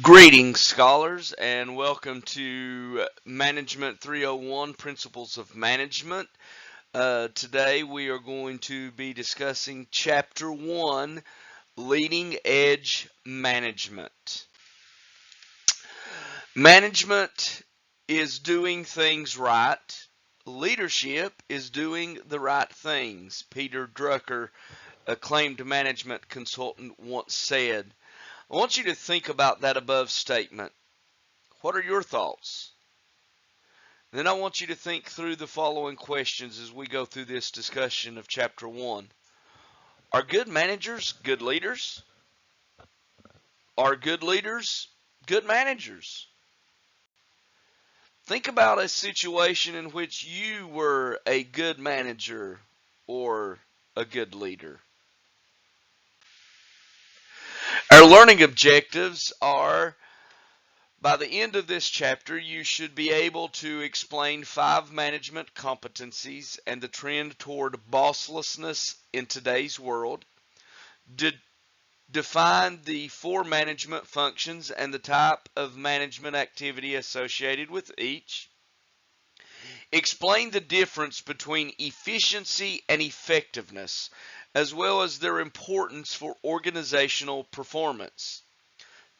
Greetings, scholars, and welcome to Management 301 Principles of Management. Today we are going to be discussing Chapter 1 Leading Edge Management. Management is doing things right. Leadership is doing the right things. Peter Drucker, acclaimed management consultant, once said. I want you to think about that above statement. What are your thoughts? Then I want you to think through the following questions as we go through this discussion of Chapter 1. Are good managers good leaders? Are good leaders good managers? Think about a situation in which you were a good manager or a good leader. Our learning objectives are: by the end of this chapter, you should be able to explain 5 management competencies and the trend toward bosslessness in today's world. Define the 4 management functions and the type of management activity associated with each. Explain the difference between efficiency and effectiveness, as well as their importance for organizational performance.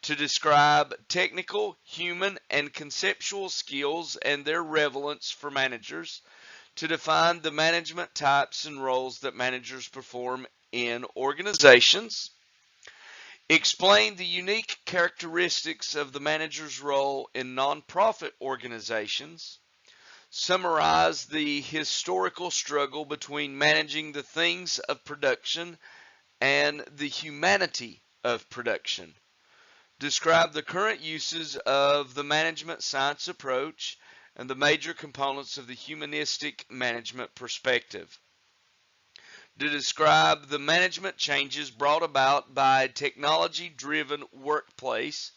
To describe technical, human, and conceptual skills and their relevance for managers. To define the management types and roles that managers perform in organizations. Explain the unique characteristics of the manager's role in nonprofit organizations. Summarize the historical struggle between managing the things of production and the humanity of production. Describe the current uses of the management science approach and the major components of the humanistic management perspective. To describe the management changes brought about by a technology-driven workplace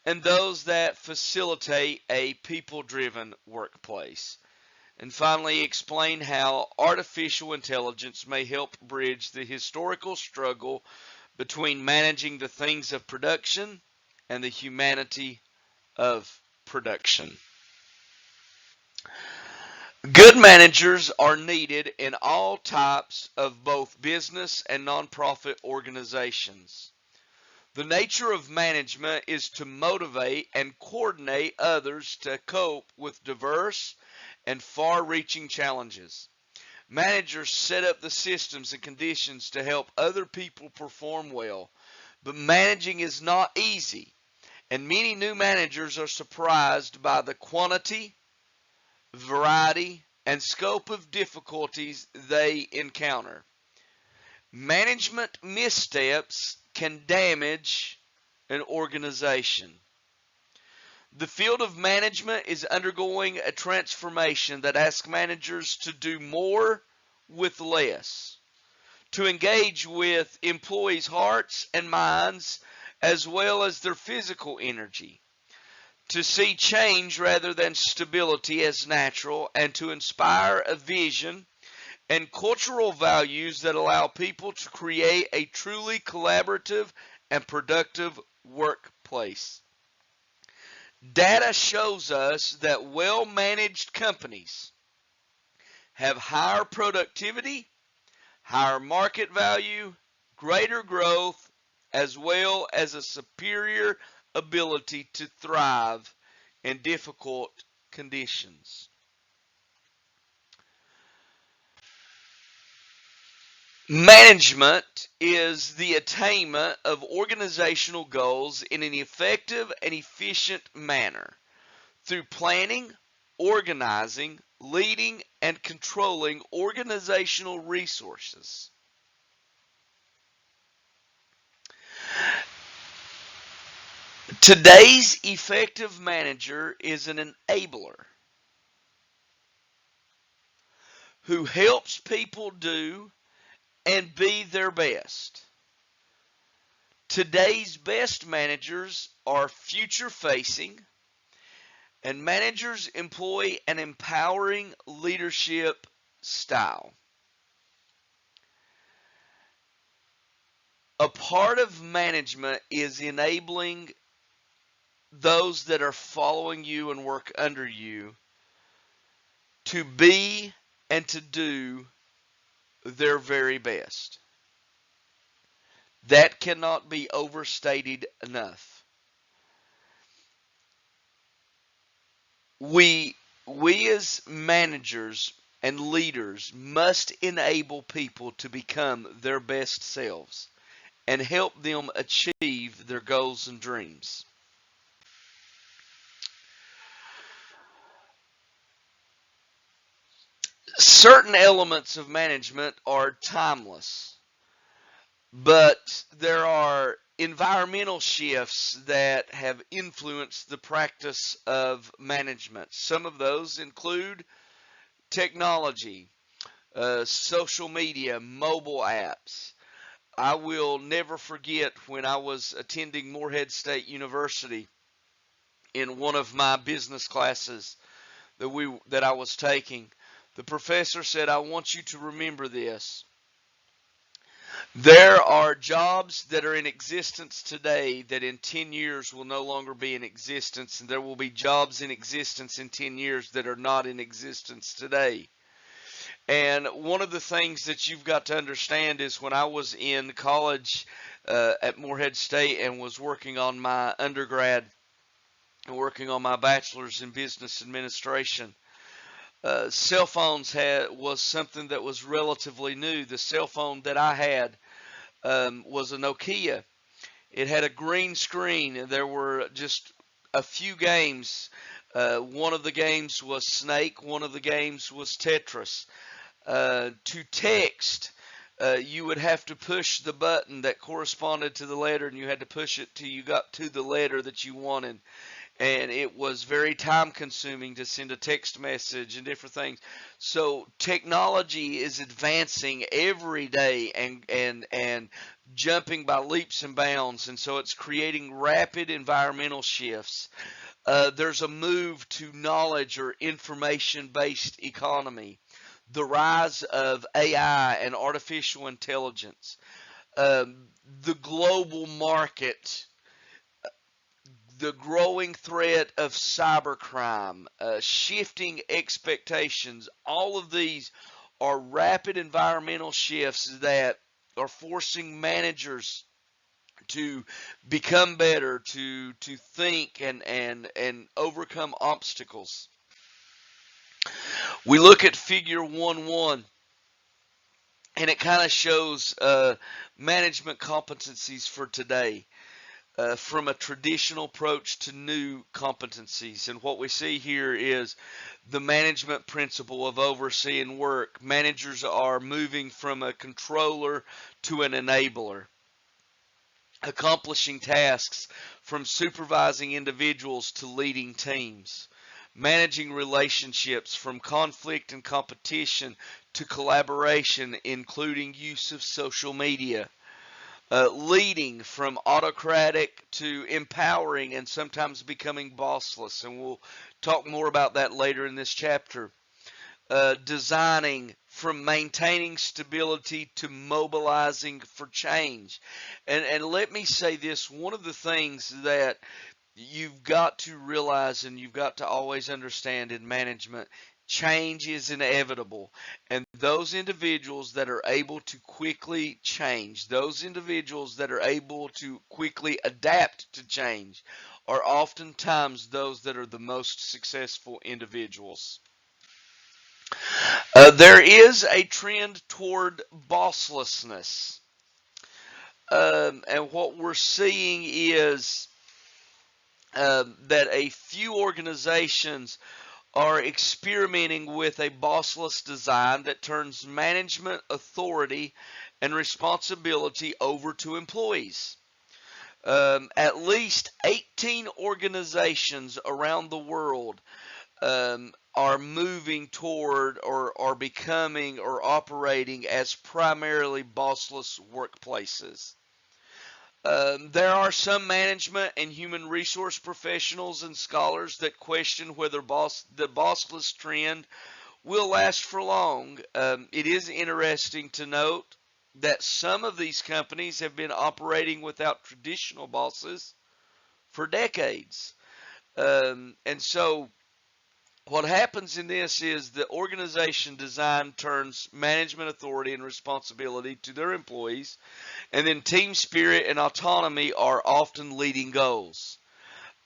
and those that facilitate a people-driven workplace. And finally, explain how artificial intelligence may help bridge the historical struggle between managing the things of production and the humanity of production. Good managers are needed in all types of both business and nonprofit organizations. The nature of management is to motivate and coordinate others to cope with diverse and far-reaching challenges. Managers set up the systems and conditions to help other people perform well, but managing is not easy. And many new managers are surprised by the quantity, variety, and scope of difficulties they encounter. Management missteps can damage an organization. The field of management is undergoing a transformation that asks managers to do more with less, to engage with employees' hearts and minds as well as their physical energy, to see change rather than stability as natural, and to inspire a vision and cultural values that allow people to create a truly collaborative and productive workplace. Data shows us that well-managed companies have higher productivity, higher market value, greater growth, as well as a superior ability to thrive in difficult conditions. Management is the attainment of organizational goals in an effective and efficient manner through planning, organizing, leading, and controlling organizational resources. Today's effective manager is an enabler who helps people do and be their best. Today's best managers are future-facing, and managers employ an empowering leadership style. A part of management is enabling those that are following you and work under you to be and to do their very best. That cannot be overstated enough. We we as managers and leaders must enable people to become their best selves and help them achieve their goals and dreams. Certain elements of management are timeless, but there are environmental shifts that have influenced the practice of management. Some of those include technology, social media, mobile apps. I will never forget when I was attending Morehead State University in one of my business classes that I was taking. The professor said, "I want you to remember this. There are jobs that are in existence today that in 10 years will no longer be in existence, and there will be jobs in existence in 10 years that are not in existence today." And one of the things that you've got to understand is when I was in college at Morehead State and was working on my undergrad and working on my bachelor's in business administration, cell phones was something that was relatively new. The cell phone that I had was a Nokia. It had a green screen, and there were just a few games. One of the games was Snake. One of the games was Tetris. To text, you would have to push the button that corresponded to the letter, and you had to push it till you got to the letter that you wanted. And it was very time consuming to send a text message and different things. So technology is advancing every day and jumping by leaps and bounds, and so it's creating rapid environmental shifts. There's a move to knowledge or information based economy, the rise of AI and artificial intelligence, the global market, the growing threat of cybercrime, shifting expectations. All of these are rapid environmental shifts that are forcing managers to become better, to think and overcome obstacles. We look at figure 1-1, and it kind of shows management competencies for today. From a traditional approach to new competencies. And what we see here is the management principle of overseeing work. Managers are moving from a controller to an enabler, accomplishing tasks from supervising individuals to leading teams, managing relationships from conflict and competition to collaboration, including use of social media, leading from autocratic to empowering and sometimes becoming bossless. And we'll talk more about that later in this chapter. Designing from maintaining stability to mobilizing for change. And let me say this, one of the things that you've got to realize and you've got to always understand in management, change is inevitable. And those individuals that are able to quickly change, those individuals that are able to quickly adapt to change, are oftentimes those that are the most successful individuals. There is a trend toward bosslessness. And what we're seeing is that a few organizations are experimenting with a bossless design that turns management authority and responsibility over to employees. At least 18 organizations around the world are moving toward or are becoming or operating as primarily bossless workplaces. There are some management and human resource professionals and scholars that question whether the bossless trend will last for long. It is interesting to note that some of these companies have been operating without traditional bosses for decades. And so what happens in this is the organization design turns management authority and responsibility to their employees, and then team spirit and autonomy are often leading goals.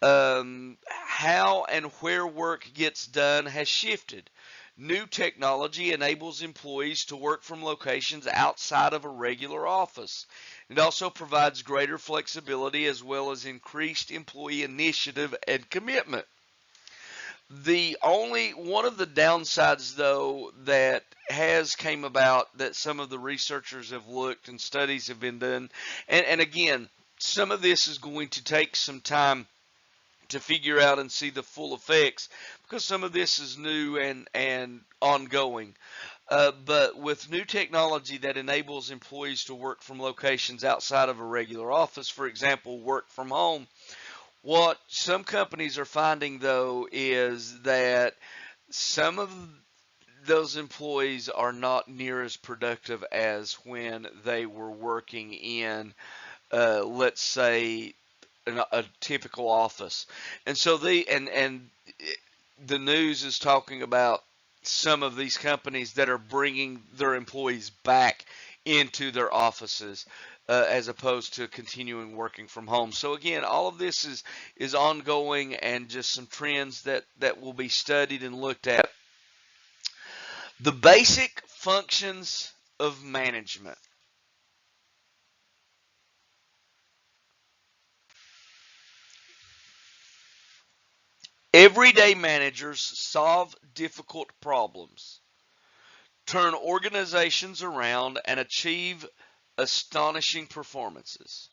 How and where work gets done has shifted. New technology enables employees to work from locations outside of a regular office. It also provides greater flexibility as well as increased employee initiative and commitment. The only one of the downsides, though, that has came about that some of the researchers have looked and studies have been done, and again, some of this is going to take some time to figure out and see the full effects because some of this is new and ongoing. But with new technology that enables employees to work from locations outside of a regular office, for example, work from home, what some companies are finding though is that some of those employees are not near as productive as when they were working in, let's say, a typical office. And so the news is talking about some of these companies that are bringing their employees back into their offices, as opposed to continuing working from home. So again, all of this is ongoing and just some trends that will be studied and looked at. The basic functions of management. Everyday managers solve difficult problems, turn organizations around, and achieve astonishing performances.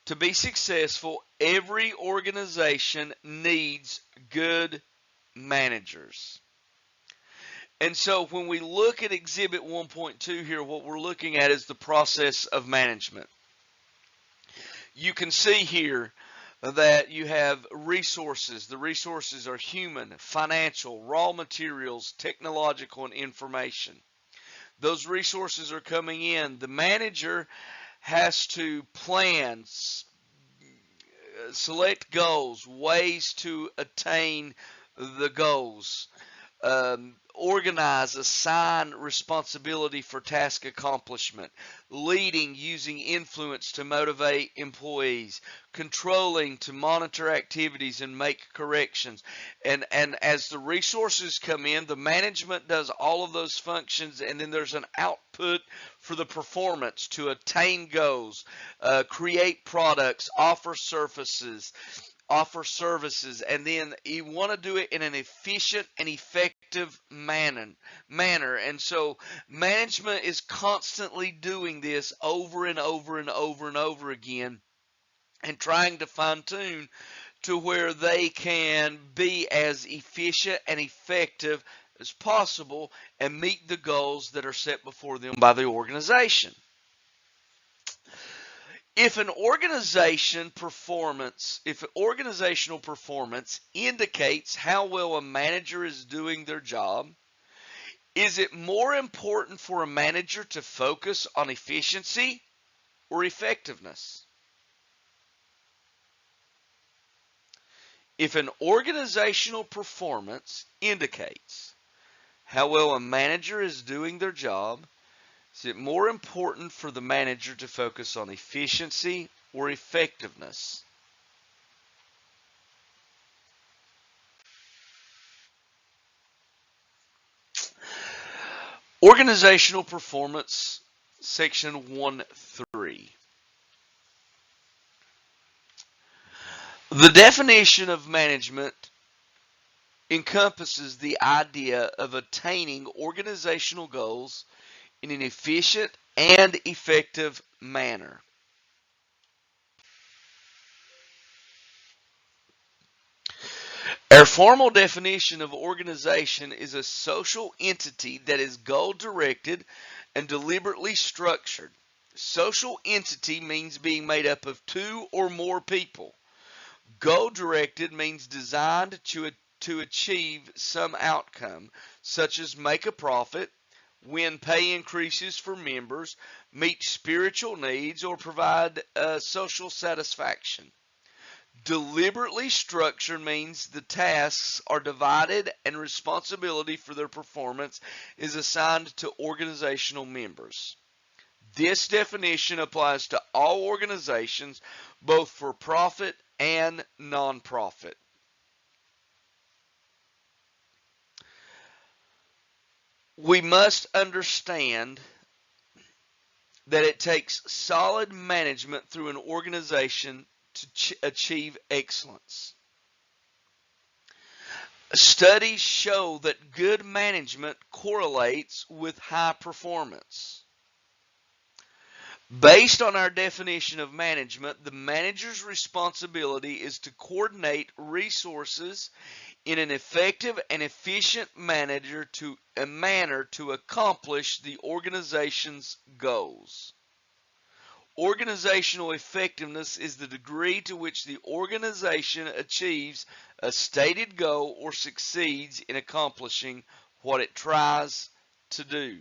To be successful, every organization needs good managers. And so when we look at Exhibit 1.2 here, what we're looking at is the process of management. You can see here that you have resources. The resources are human, financial, raw materials, technological, and information. Those resources are coming in. The manager has to plan, select goals, ways to attain the goals, organize, assign responsibility for task accomplishment, leading using influence to motivate employees, controlling to monitor activities and make corrections. And as the resources come in, the management does all of those functions, and then there's an output for the performance to attain goals, create products, offer services, and then you want to do it in an efficient and effective manner. And so management is constantly doing this over and over and over and over again and trying to fine tune to where they can be as efficient and effective as possible and meet the goals that are set before them by the organization. If organizational performance indicates how well a manager is doing their job, is it more important for a manager to focus on efficiency or effectiveness? If an organizational performance indicates how well a manager is doing their job, is it more important for the manager to focus on efficiency or effectiveness? Organizational performance, section 1.3. The definition of management encompasses the idea of attaining organizational goals in an efficient and effective manner. Our formal definition of organization is a social entity that is goal-directed and deliberately structured. Social entity means being made up of two or more people. Goal-directed means designed to achieve some outcome, such as make a profit, win pay increases for members, meet spiritual needs, or provide social satisfaction. Deliberately structured means the tasks are divided and responsibility for their performance is assigned to organizational members. This definition applies to all organizations, both for profit and nonprofit. We must understand that it takes solid management through an organization to achieve excellence. Studies show that good management correlates with high performance. Based on our definition of management, the manager's responsibility is to coordinate resources in an effective and efficient manner to accomplish the organization's goals. Organizational effectiveness is the degree to which the organization achieves a stated goal or succeeds in accomplishing what it tries to do.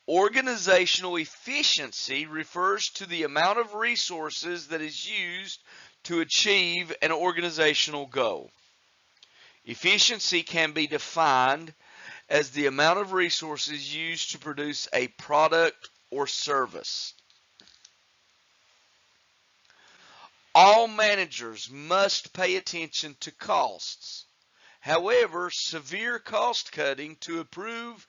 Organizational efficiency refers to the amount of resources that is used to achieve an organizational goal. Efficiency can be defined as the amount of resources used to produce a product or service. All managers must pay attention to costs. However, severe cost cutting to improve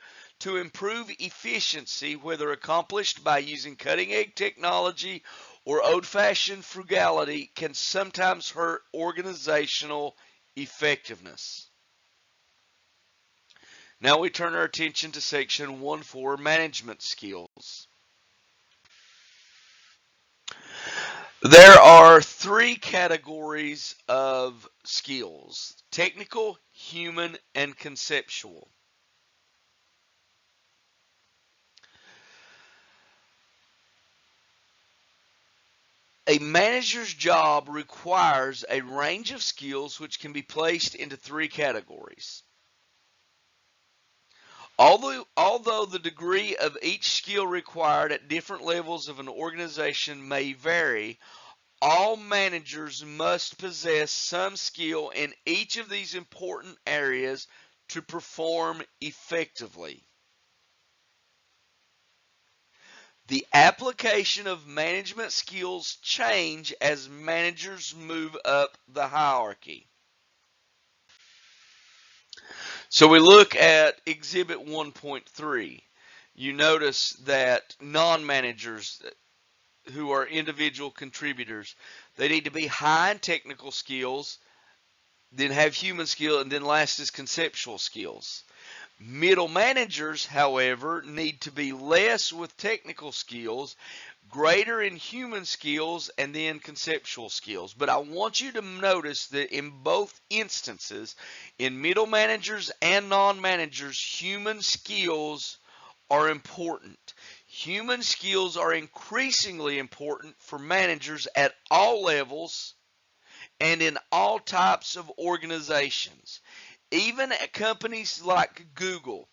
efficiency, whether accomplished by using cutting-edge technology or old-fashioned frugality, can sometimes hurt organizational effectiveness. Now we turn our attention to section 1.4, management skills. There are three categories of skills: technical, human, and conceptual. A manager's job requires a range of skills which can be placed into three categories. Although the degree of each skill required at different levels of an organization may vary, all managers must possess some skill in each of these important areas to perform effectively. The application of management skills change as managers move up the hierarchy. So we look at Exhibit 1.3. You notice that non-managers who are individual contributors, they need to be high in technical skills, then have human skill, and then last is conceptual skills. Middle managers, however, need to be less with technical skills, greater in human skills, and then conceptual skills. But I want you to notice that in both instances, in middle managers and non-managers, human skills are important. Human skills are increasingly important for managers at all levels and in all types of organizations. Even at companies like Google,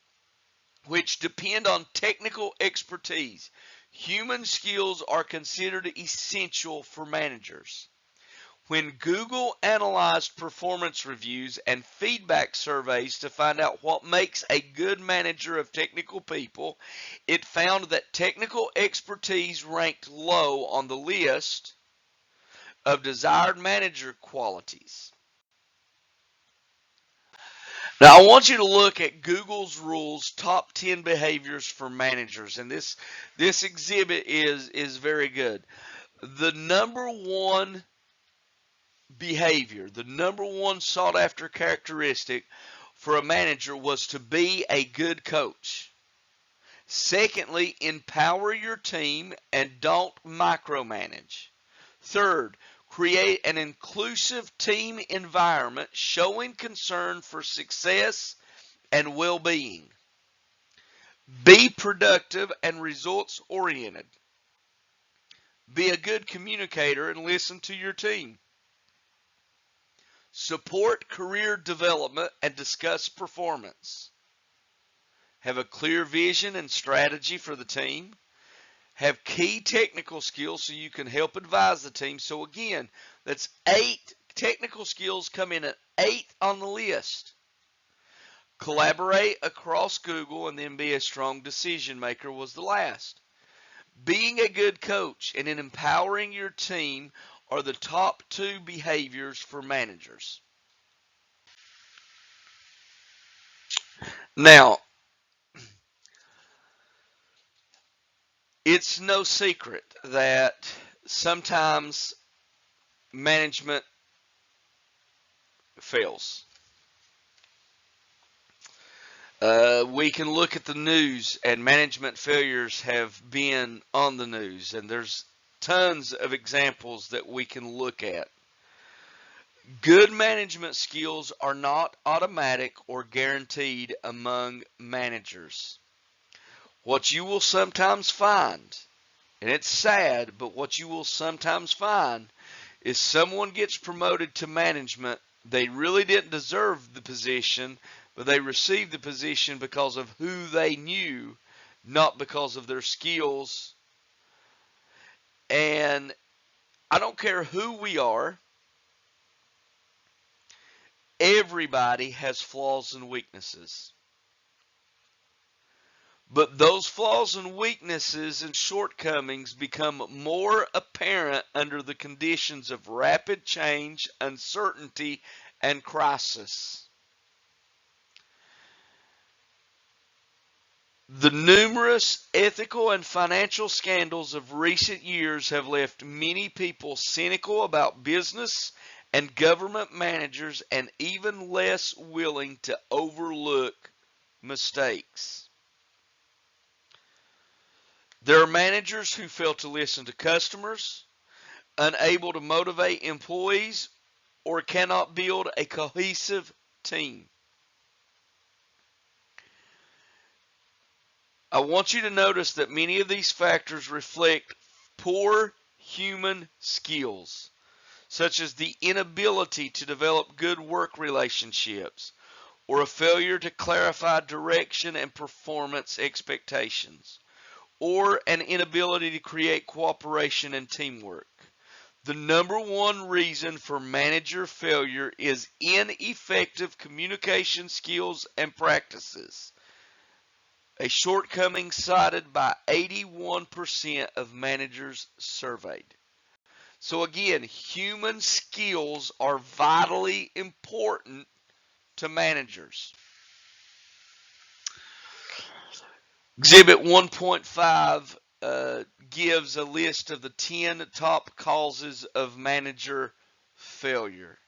which depend on technical expertise, human skills are considered essential for managers. When Google analyzed performance reviews and feedback surveys to find out what makes a good manager of technical people, it found that technical expertise ranked low on the list of desired manager qualities. Now, I want you to look at Google's rules, top 10 behaviors for managers, and this exhibit is very good. The number one behavior, the number one sought after characteristic for a manager was to be a good coach. Secondly, empower your team and don't micromanage. Third, create an inclusive team environment showing concern for success and well-being. Be productive and results-oriented. Be a good communicator and listen to your team. Support career development and discuss performance. Have a clear vision and strategy for the team. Have key technical skills so you can help advise the team. So again, that's 8 technical skills come in at 8th on the list. Collaborate across Google and then be a strong decision maker was the last. Being a good coach and in empowering your team are the top 2 behaviors for managers. Now, it's no secret that sometimes management fails. We can look at the news, and management failures have been on the news, and there's tons of examples that we can look at. Good management skills are not automatic or guaranteed among managers. What you will sometimes find, and it's sad, but what you will sometimes find is someone gets promoted to management. They really didn't deserve the position, but they received the position because of who they knew, not because of their skills. And I don't care who we are, everybody has flaws and weaknesses. But those flaws and weaknesses and shortcomings become more apparent under the conditions of rapid change, uncertainty, and crisis. The numerous ethical and financial scandals of recent years have left many people cynical about business and government managers and even less willing to overlook mistakes. There are managers who fail to listen to customers, unable to motivate employees, or cannot build a cohesive team. I want you to notice that many of these factors reflect poor human skills, such as the inability to develop good work relationships, or a failure to clarify direction and performance expectations, or an inability to create cooperation and teamwork. The number one reason for manager failure is ineffective communication skills and practices, a shortcoming cited by 81% of managers surveyed. So again, human skills are vitally important to managers. Exhibit 1.5 gives a list of the 10 top causes of manager failure.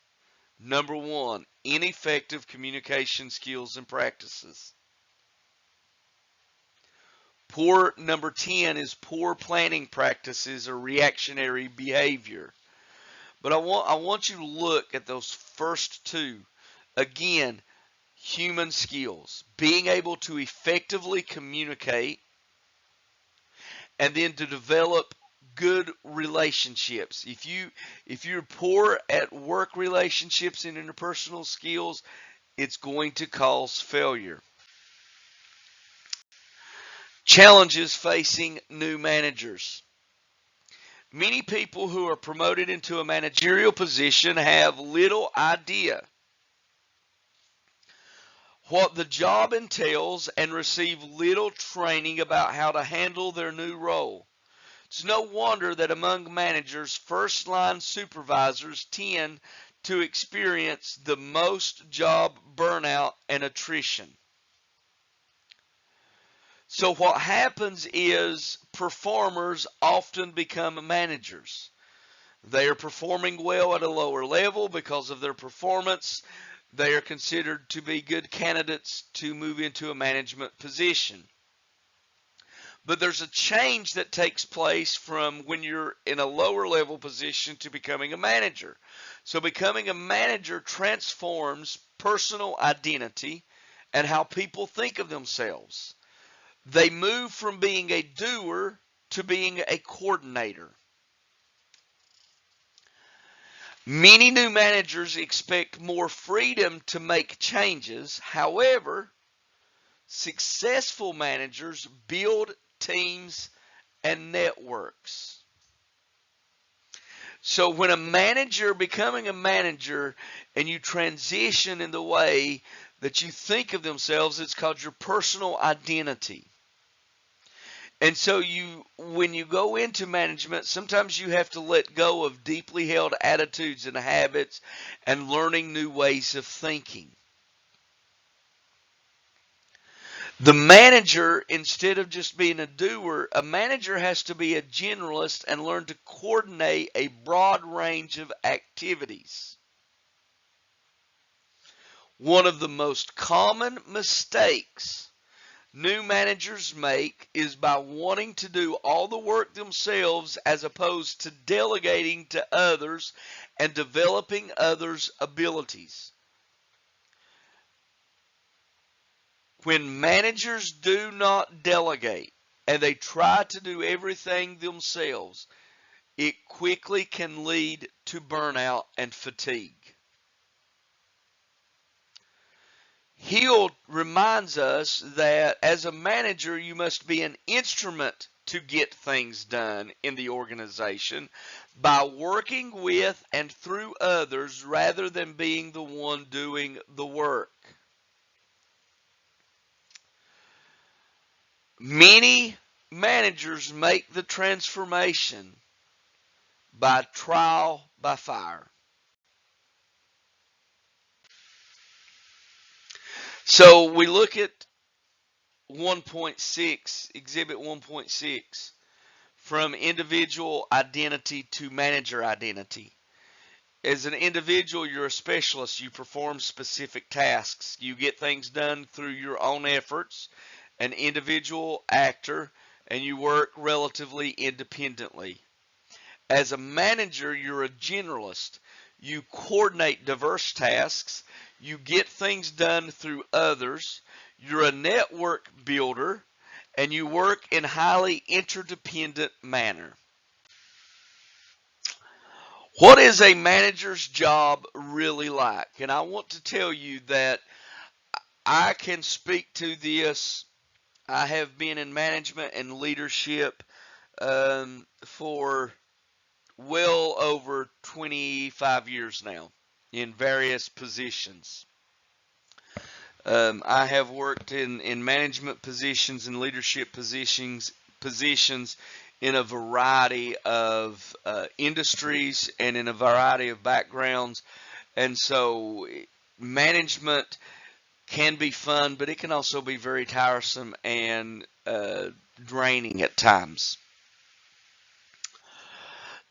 Number 1, ineffective communication skills and practices. Number 10 is poor planning practices or reactionary behavior. But I want you to look at those first 2. Again, human skills, being able to effectively communicate, and then to develop good relationships. If you're poor at work relationships and interpersonal skills, it's going to cause failure. Challenges facing new managers. Many people who are promoted into a managerial position have little idea what the job entails and receive little training about how to handle their new role. It's no wonder that among managers, first-line supervisors tend to experience the most job burnout and attrition. So what happens is performers often become managers. They are performing well at a lower level because of their performance. They are considered to be good candidates to move into a management position. But there's a change that takes place from when you're in a lower level position to becoming a manager. So becoming a manager transforms personal identity and how people think of themselves. They move from being a doer to being a coordinator. Many new managers expect more freedom to make changes. However, successful managers build teams and networks. So when a manager, becoming a manager, and you transition in the way that you think of themselves, it's called your personal identity. And so when you go into management, sometimes you have to let go of deeply held attitudes and habits and learning new ways of thinking. The manager, instead of just being a doer, a manager has to be a generalist and learn to coordinate a broad range of activities. One of the most common mistakes new managers make is by wanting to do all the work themselves as opposed to delegating to others and developing others' abilities. When managers do not delegate and they try to do everything themselves, it quickly can lead to burnout and fatigue. Hill reminds us that as a manager, you must be an instrument to get things done in the organization by working with and through others rather than being the one doing the work. Many managers make the transformation by trial by fire. So we look at 1.6, Exhibit 1.6, from individual identity to manager identity. As an individual, you're a specialist. You perform specific tasks. You get things done through your own efforts, an individual actor, and you work relatively independently. As a manager, you're a generalist. You coordinate diverse tasks. You get things done through others. You're a network builder, and you work in highly interdependent manner. What is a manager's job really like? And I want to tell you that I can speak to this. I have been in management and leadership for well over 25 years now in various positions. I have worked in management positions and leadership positions in a variety of industries and in a variety of backgrounds. And so management can be fun, but it can also be very tiresome and draining at times.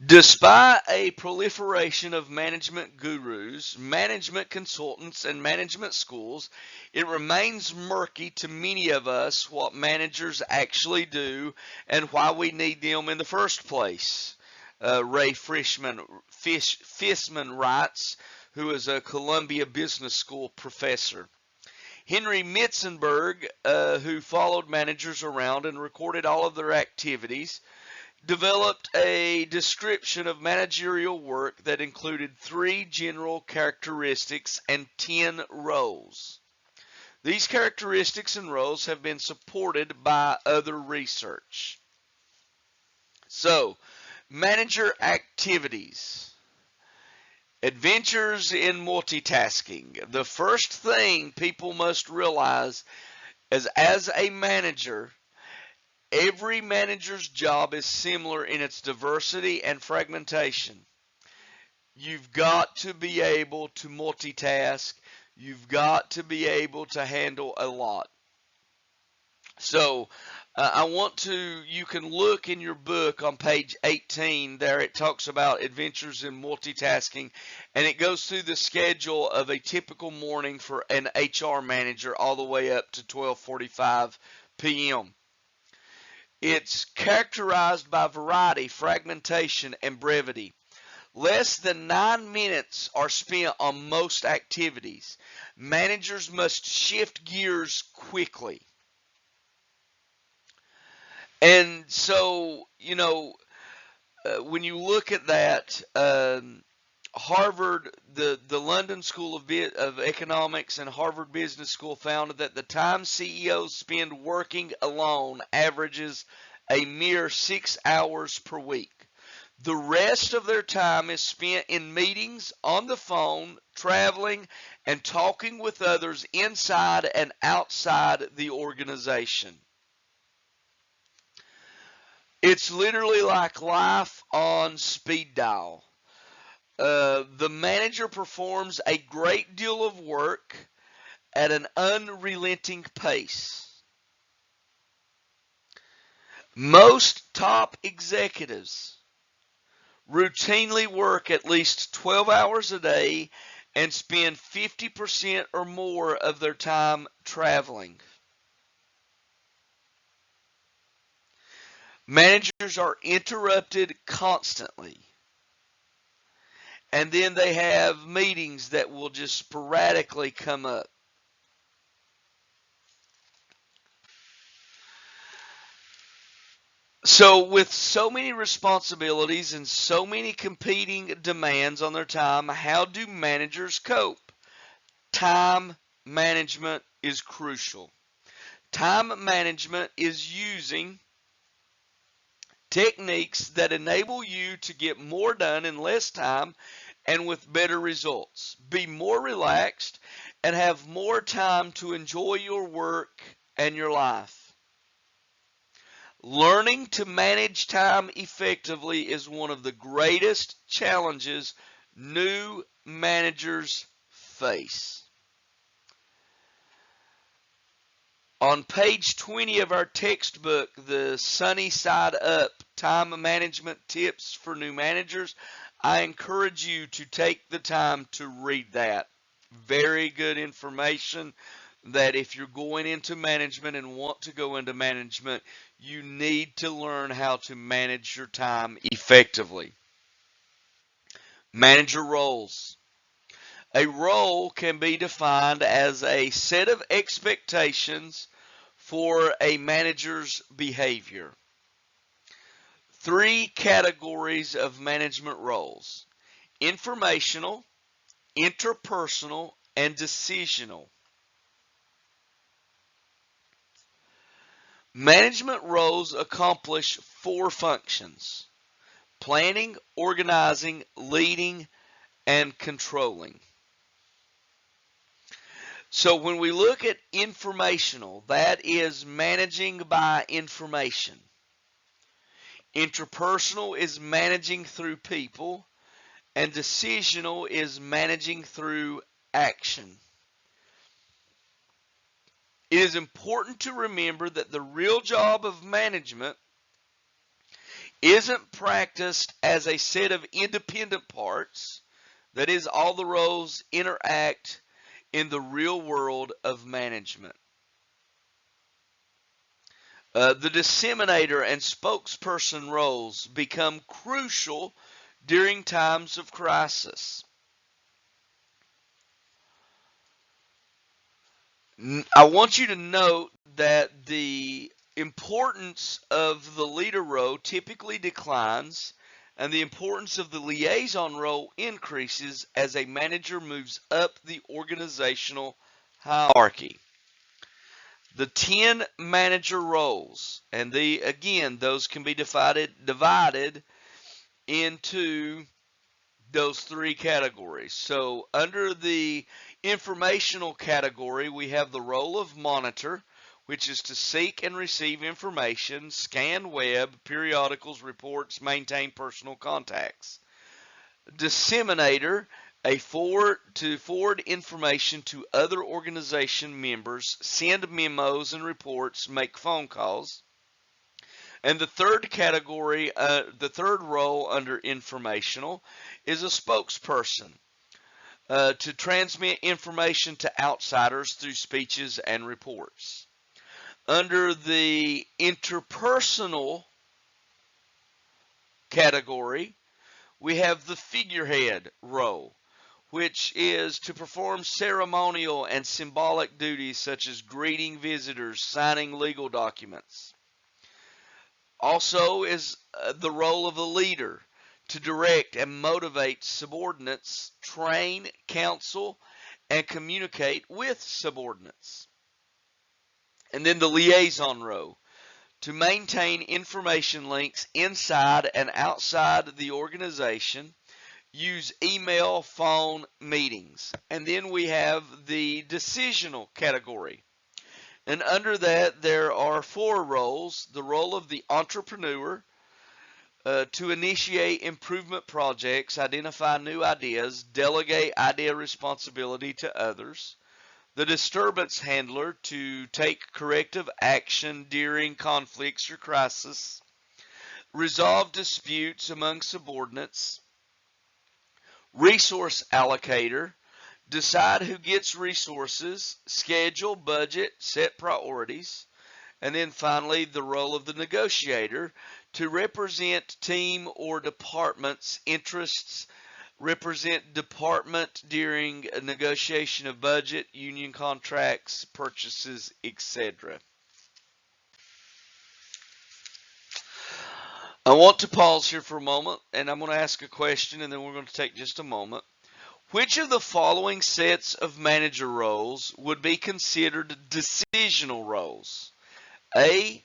Despite a proliferation of management gurus, management consultants, and management schools, it remains murky to many of us what managers actually do and why we need them in the first place. Ray Fishman writes, who is a Columbia Business School professor. Henry Mitzenberg, who followed managers around and recorded all of their activities, developed a description of managerial work that included 3 general characteristics and 10 roles. These characteristics and roles have been supported by other research. So, manager activities. Adventures in multitasking. The first thing people must realize is as a manager, every manager's job is similar in its diversity and fragmentation. You've got to be able to multitask. You've got to be able to handle a lot. So you can look in your book on page 18 there. It talks about adventures in multitasking, and it goes through the schedule of a typical morning for an HR manager all the way up to 12:45 p.m. It's characterized by variety, fragmentation, and brevity. Less than 9 minutes are spent on most activities. Managers must shift gears quickly. And so, when you look at that, Harvard, the London School of Economics and Harvard Business School found that the time CEOs spend working alone averages a mere 6 hours per week. The rest of their time is spent in meetings, on the phone, traveling, and talking with others inside and outside the organization. It's literally like life on speed dial. The manager performs a great deal of work at an unrelenting pace. Most top executives routinely work at least 12 hours a day and spend 50% or more of their time traveling. Managers are interrupted constantly. And then they have meetings that will just sporadically come up. So, with so many responsibilities and so many competing demands on their time, how do managers cope? Time management is crucial. Time management is using techniques that enable you to get more done in less time and with better results. Be more relaxed and have more time to enjoy your work and your life. Learning to manage time effectively is one of the greatest challenges new managers face. On page 20 of our textbook, The Sunny Side Up, Time Management Tips for New Managers, I encourage you to take the time to read that. Very good information that if you're going into management and want to go into management, you need to learn how to manage your time effectively. Manager roles. A role can be defined as a set of expectations for a manager's behavior. Three categories of management roles: informational, interpersonal, and decisional. Management roles accomplish four functions: planning, organizing, leading, and controlling. So when we look at informational, that is managing by information. Interpersonal is managing through people, and decisional is managing through action. It is important to remember that the real job of management isn't practiced as a set of independent parts. That is, all the roles interact in the real world of management. The disseminator and spokesperson roles become crucial during times of crisis. I want you to note that the importance of the leader role typically declines and the importance of the liaison role increases as a manager moves up the organizational hierarchy. The 10 manager roles, and again, those can be divided into those three categories. So under the informational category, we have the role of monitor, which is to seek and receive information, scan web, periodicals, reports, maintain personal contacts. Disseminator, to forward information to other organization members, send memos and reports, make phone calls. And the third category, the third role under informational is a spokesperson, to transmit information to outsiders through speeches and reports. Under the interpersonal category, we have the figurehead role, which is to perform ceremonial and symbolic duties such as greeting visitors, signing legal documents. Also is the role of a leader, to direct and motivate subordinates, train, counsel, and communicate with subordinates. And then the liaison role, to maintain information links inside and outside the organization, use email, phone, meetings. And then we have the decisional category. And under that, there are 4 roles. The role of the entrepreneur, to initiate improvement projects, identify new ideas, delegate idea responsibility to others. The disturbance handler, to take corrective action during conflicts or crisis. Resolve disputes among subordinates. Resource allocator, decide who gets resources, schedule, budget, set priorities. And then finally, the role of the negotiator, to represent team or department's interests, represent department during a negotiation of budget, union contracts, purchases, etc. I want to pause here for a moment, and I'm going to ask a question, and then we're going to take just a moment. Which of the following sets of manager roles would be considered decisional roles? A,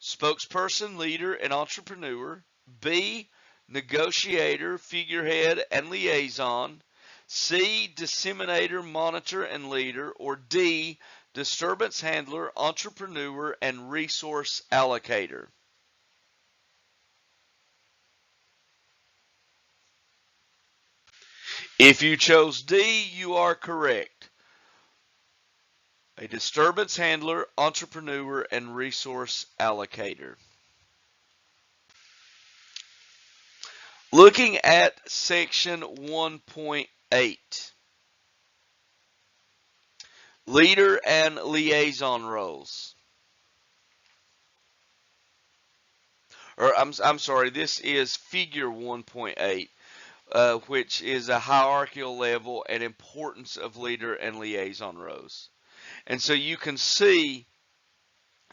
spokesperson, leader, and entrepreneur. B, negotiator, figurehead, and liaison. C, disseminator, monitor, and leader. Or D, disturbance handler, entrepreneur, and resource allocator. If you chose D, you are correct. A disturbance handler, entrepreneur, and resource allocator. Looking at section 1.8, leader and liaison roles. Or I'm sorry, this is figure 1.8. Which is a hierarchical level and importance of leader and liaison roles. And so you can see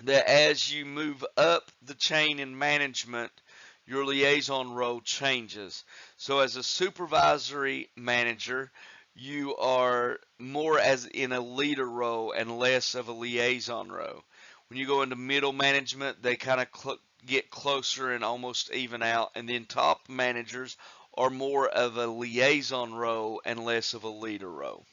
that as you move up the chain in management, your liaison role changes. So as a supervisory manager, you are more as in a leader role and less of a liaison role. When you go into middle management, they kind of get closer and almost even out. And then top managers are more of a liaison role and less of a leader role.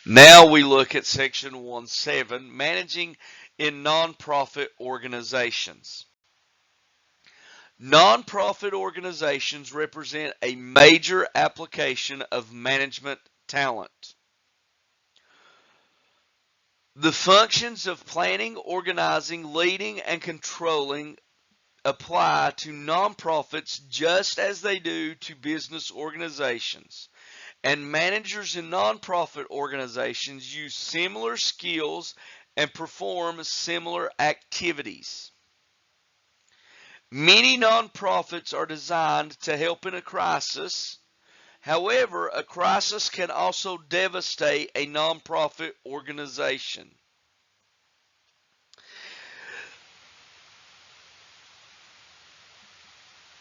Now we look at section 1.7, managing in nonprofit organizations. Nonprofit organizations represent a major application of management talent. The functions of planning, organizing, leading, and controlling apply to nonprofits just as they do to business organizations. And managers in nonprofit organizations use similar skills and perform similar activities. Many nonprofits are designed to help in a crisis. However, a crisis can also devastate a nonprofit organization.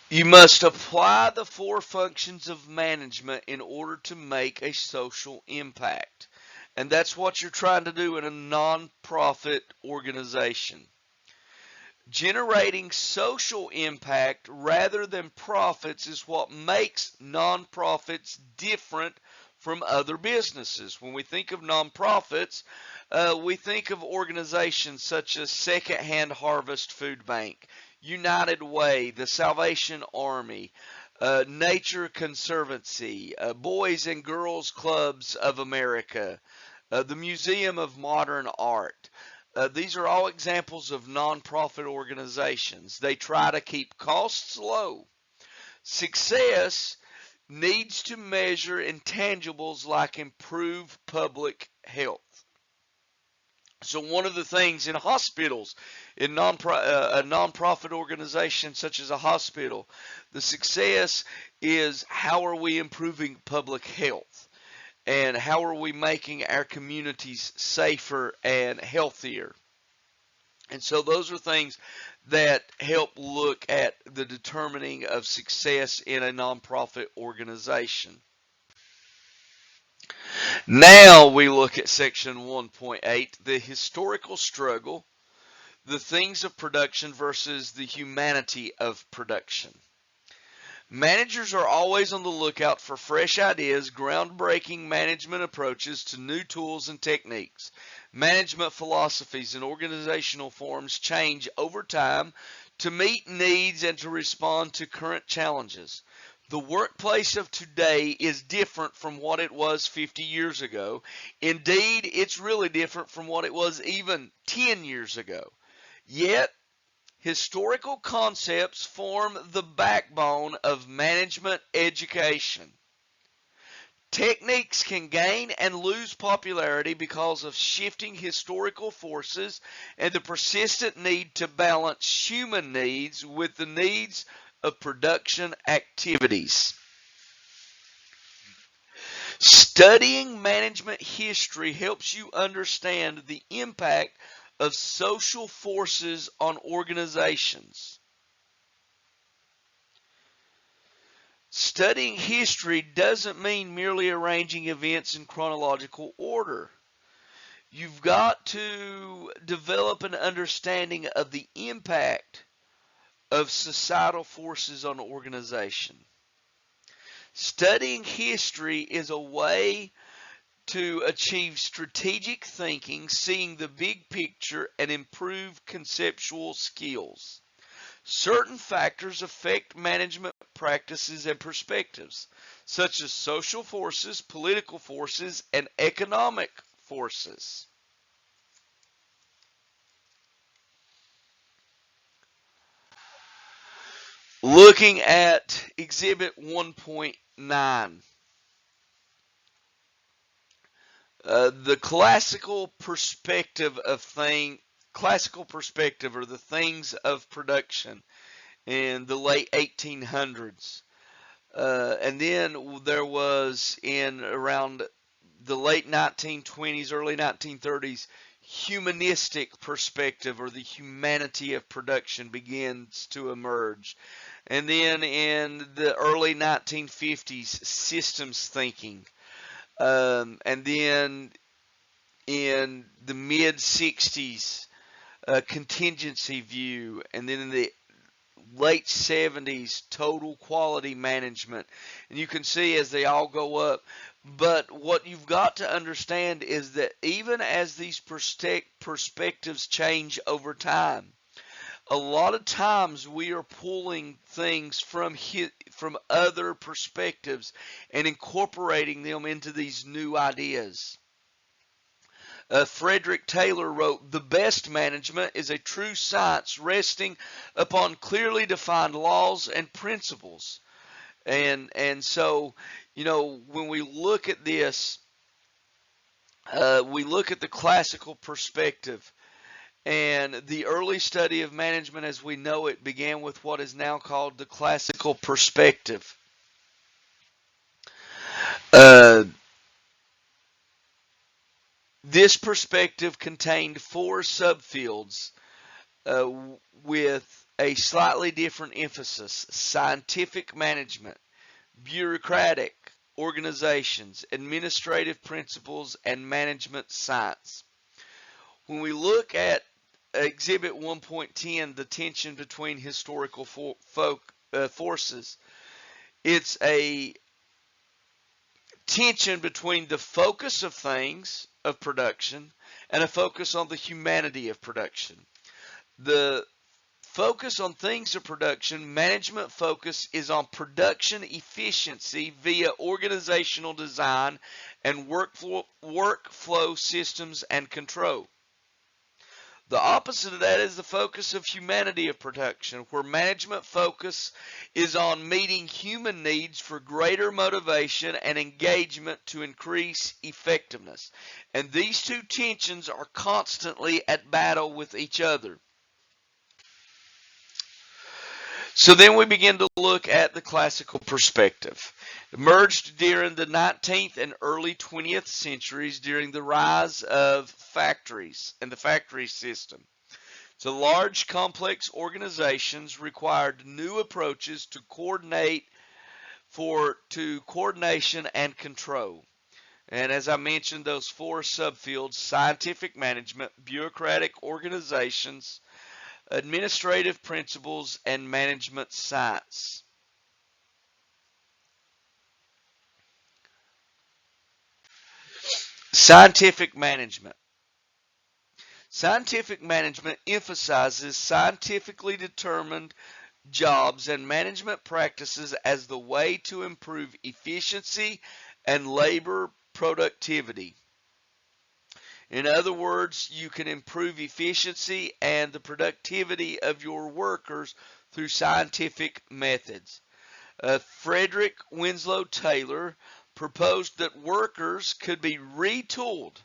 You must apply the 4 functions of management in order to make a social impact. And that's what you're trying to do in a nonprofit organization. Generating social impact rather than profits is what makes nonprofits different from other businesses. When we think of nonprofits, we think of organizations such as Secondhand Harvest Food Bank, United Way, the Salvation Army, Nature Conservancy, Boys and Girls Clubs of America, the Museum of Modern Art. These are all examples of nonprofit organizations. They try to keep costs low. Success needs to measure intangibles like improved public health. So one of the things in hospitals, in a nonprofit organization such as a hospital, the success is how are we improving public health? And how are we making our communities safer and healthier? And so those are things that help look at the determining of success in a nonprofit organization. Now we look at section 1.8, the historical struggle, the things of production versus the humanity of production. Managers are always on the lookout for fresh ideas, groundbreaking management approaches to new tools and techniques. Management philosophies and organizational forms change over time to meet needs and to respond to current challenges. The workplace of today is different from what it was 50 years ago. Indeed, it's really different from what it was even 10 years ago. Yet, historical concepts form the backbone of management education. Techniques can gain and lose popularity because of shifting historical forces and the persistent need to balance human needs with the needs of production activities. Studying management history helps you understand the impact of social forces on organizations. Studying history doesn't mean merely arranging events in chronological order. You've got to develop an understanding of the impact of societal forces on organization. Studying history is a way to achieve strategic thinking, seeing the big picture, and improve conceptual skills. Certain factors affect management practices and perspectives, such as social forces, political forces, and economic forces. Looking at Exhibit 1.9. The classical perspective or the things of production in the late 1800s. And then there was in around the late 1920s, early 1930s, humanistic perspective or the humanity of production begins to emerge. And then in the early 1950s, systems thinking. And then in the mid 60s, contingency view, and then in the late 70s, total quality management. And you can see as they all go up. But what you've got to understand is that even as these perspectives change over time, a lot of times we are pulling things from other perspectives and incorporating them into these new ideas. Frederick Taylor wrote, "The best management is a true science resting upon clearly defined laws and principles." And so, when we look at this, we look at the classical perspective. And the early study of management as we know it began with what is now called the classical perspective. This perspective contained four subfields with a slightly different emphasis: scientific management, bureaucratic organizations, administrative principles, and management science. When we look at Exhibit 1.10, the tension between historical forces, it's a tension between the focus of things of production and a focus on the humanity of production. The focus on things of production, management focus, is on production efficiency via organizational design and workflow systems and control. The opposite of that is the focus of humanity of production, where management focus is on meeting human needs for greater motivation and engagement to increase effectiveness. And these two tensions are constantly at battle with each other. So then we begin to look at the classical perspective. Emerged during the 19th and early 20th centuries during the rise of factories and the factory system. So large, complex organizations required new approaches to coordination and control. And as I mentioned, those four subfields: scientific management, bureaucratic organizations, administrative principles, and management science. Scientific management. Scientific management emphasizes scientifically determined jobs and management practices as the way to improve efficiency and labor productivity. In other words, you can improve efficiency and the productivity of your workers through scientific methods. Frederick Winslow Taylor proposed that workers could be retooled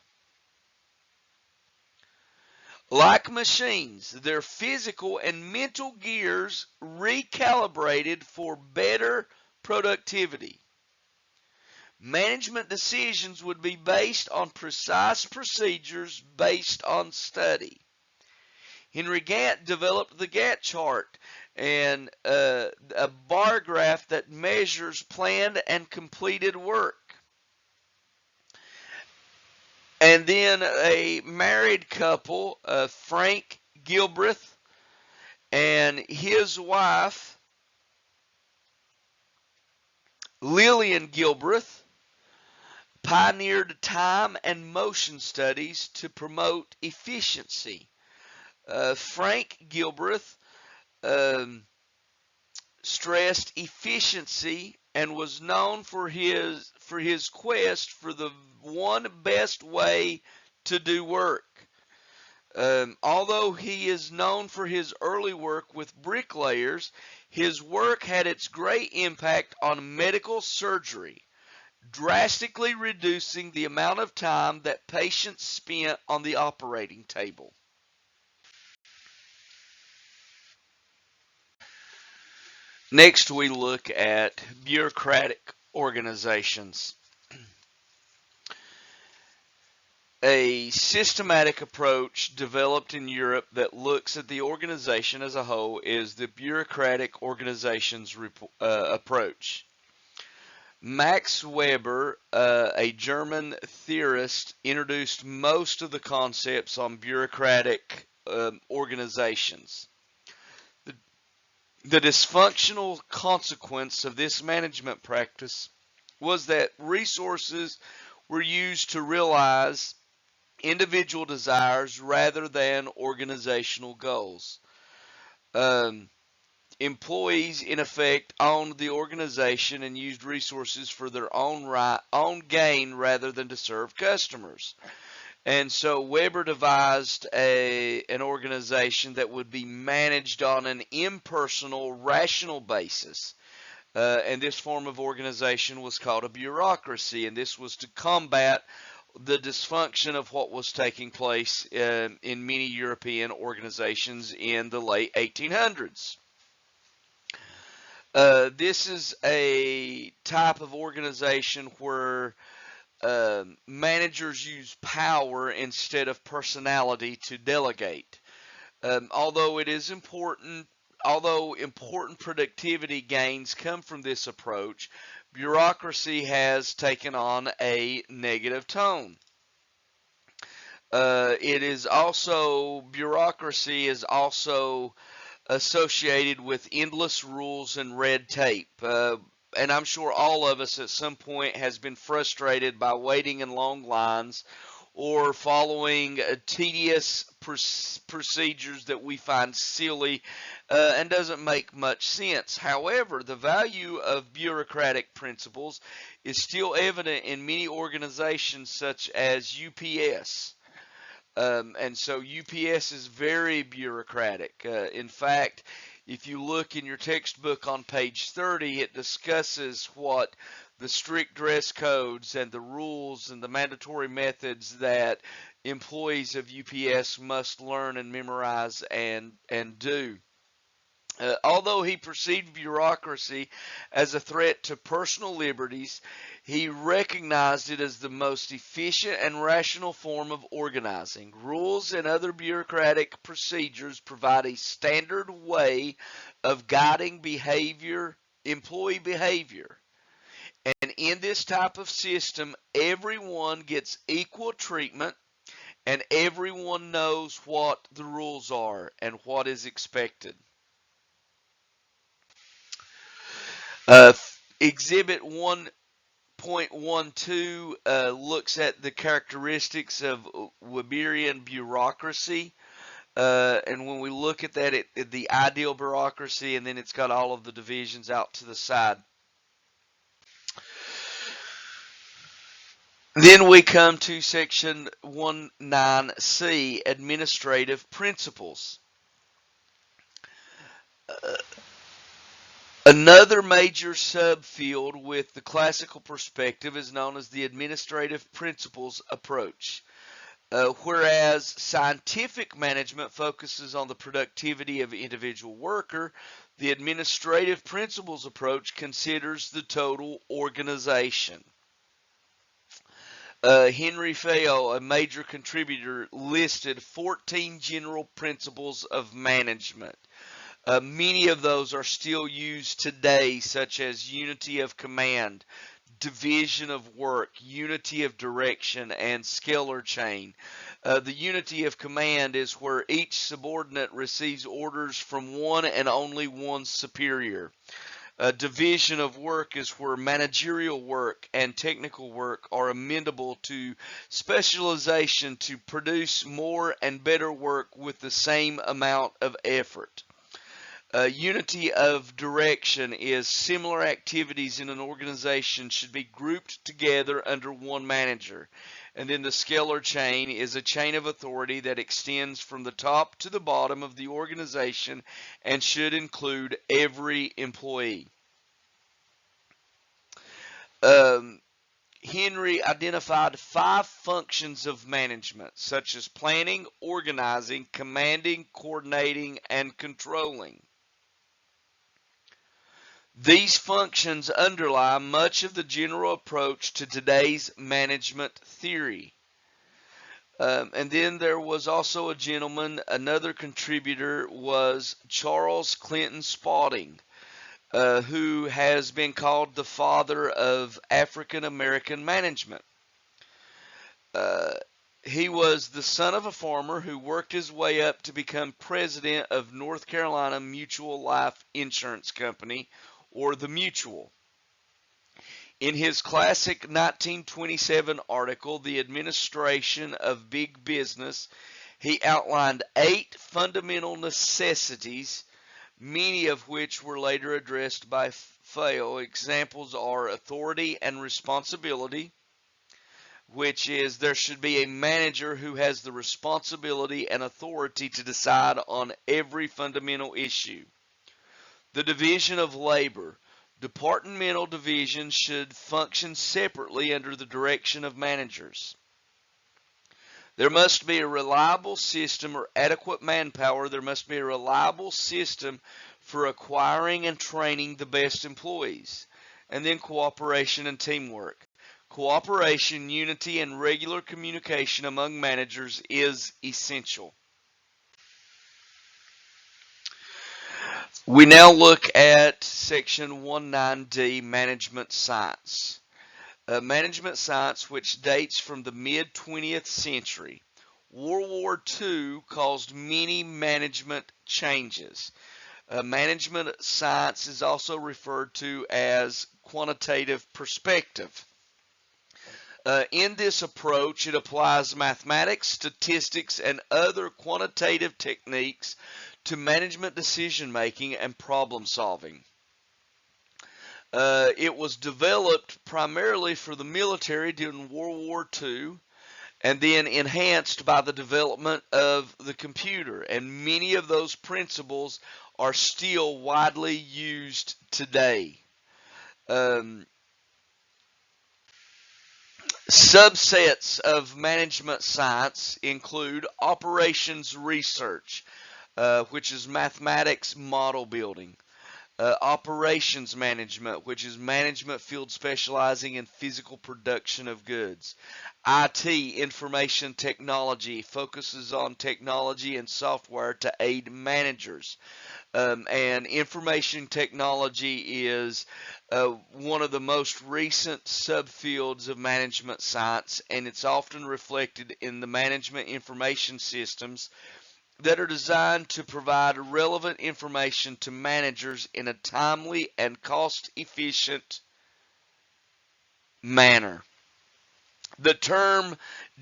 like machines, their physical and mental gears recalibrated for better productivity. Management decisions would be based on precise procedures based on study. Henry Gantt developed the Gantt chart and a bar graph that measures planned and completed work. And then a married couple, Frank Gilbreth and his wife, Lillian Gilbreth, pioneered time and motion studies to promote efficiency. Frank Gilbreth um, stressed efficiency and was known for his quest for the one best way to do work. Although he is known for his early work with bricklayers, his work had its great impact on medical surgery, drastically reducing the amount of time that patients spent on the operating table. Next, we look at bureaucratic organizations. A systematic approach developed in Europe that looks at the organization as a whole is the bureaucratic organizations approach. Max Weber, a German theorist, introduced most of the concepts on bureaucratic organizations. The dysfunctional consequence of this management practice was that resources were used to realize individual desires rather than organizational goals. Um, Employees, in effect, owned the organization and used resources for their own gain rather than to serve customers. And so Weber devised an organization that would be managed on an impersonal, rational basis. And this form of organization was called a bureaucracy, and this was to combat the dysfunction of what was taking place in many European organizations in the late 1800s. This is a type of organization where managers use power instead of personality to delegate. Although important productivity gains come from this approach, bureaucracy has taken on a negative tone. Bureaucracy is also associated with endless rules and red tape. And I'm sure all of us at some point has been frustrated by waiting in long lines or following tedious procedures that we find silly and doesn't make much sense. However, the value of bureaucratic principles is still evident in many organizations such as UPS. And so UPS is very bureaucratic. In fact, if you look in your textbook on page 30, it discusses what the strict dress codes and the rules and the mandatory methods that employees of UPS must learn and memorize and do. Although he perceived bureaucracy as a threat to personal liberties, he recognized it as the most efficient and rational form of organizing. Rules and other bureaucratic procedures provide a standard way of guiding employee behavior. And in this type of system, everyone gets equal treatment and everyone knows what the rules are and what is expected. Exhibit 1.12 looks at the characteristics of Weberian bureaucracy. And when we look at that, the ideal bureaucracy, and then it's got all of the divisions out to the side. Then we come to section 19C, administrative principles. Another major subfield with the classical perspective is known as the administrative principles approach. Whereas scientific management focuses on the productivity of individual worker, the administrative principles approach considers the total organization. Henry Fayol, a major contributor, listed 14 general principles of management. Many of those are still used today, such as unity of command, division of work, unity of direction, and scalar chain. The unity of command is where each subordinate receives orders from one and only one superior. Division of work is where managerial work and technical work are amendable to specialization to produce more and better work with the same amount of effort. Unity of direction is similar activities in an organization should be grouped together under one manager. And then the scalar chain is a chain of authority that extends from the top to the bottom of the organization and should include every employee. Henry identified 5 functions of management, such as planning, organizing, commanding, coordinating, and controlling. These functions underlie much of the general approach to today's management theory. And then there was also a gentleman, another contributor was Charles Clinton Spaulding, who has been called the father of African American management. He was the son of a farmer who worked his way up to become president of North Carolina Mutual Life Insurance Company, or the Mutual. In his classic 1927 article, The Administration of Big Business, he outlined 8 fundamental necessities, many of which were later addressed by Fayol. Examples are authority and responsibility, which is there should be a manager who has the responsibility and authority to decide on every fundamental issue. The division of labor. Departmental divisions should function separately under the direction of managers. There must be a reliable system or adequate manpower. There must be a reliable system for acquiring and training the best employees. And then cooperation and teamwork. Cooperation, unity, and regular communication among managers is essential. We now look at section 19D, management science. Management science, which dates from the mid-20th century. World War II caused many management changes. Management science is also referred to as quantitative perspective. In this approach, it applies mathematics, statistics, and other quantitative techniques to management decision making and problem solving. It was developed primarily for the military during World War II and then enhanced by the development of the computer. And many of those principles are still widely used today. Subsets of management science include operations research, which is mathematics model building. Operations management, which is management field specializing in physical production of goods. IT, information technology, focuses on technology and software to aid managers. And information technology is one of the most recent subfields of management science, and it's often reflected in the management information systems that are designed to provide relevant information to managers in a timely and cost-efficient manner. The term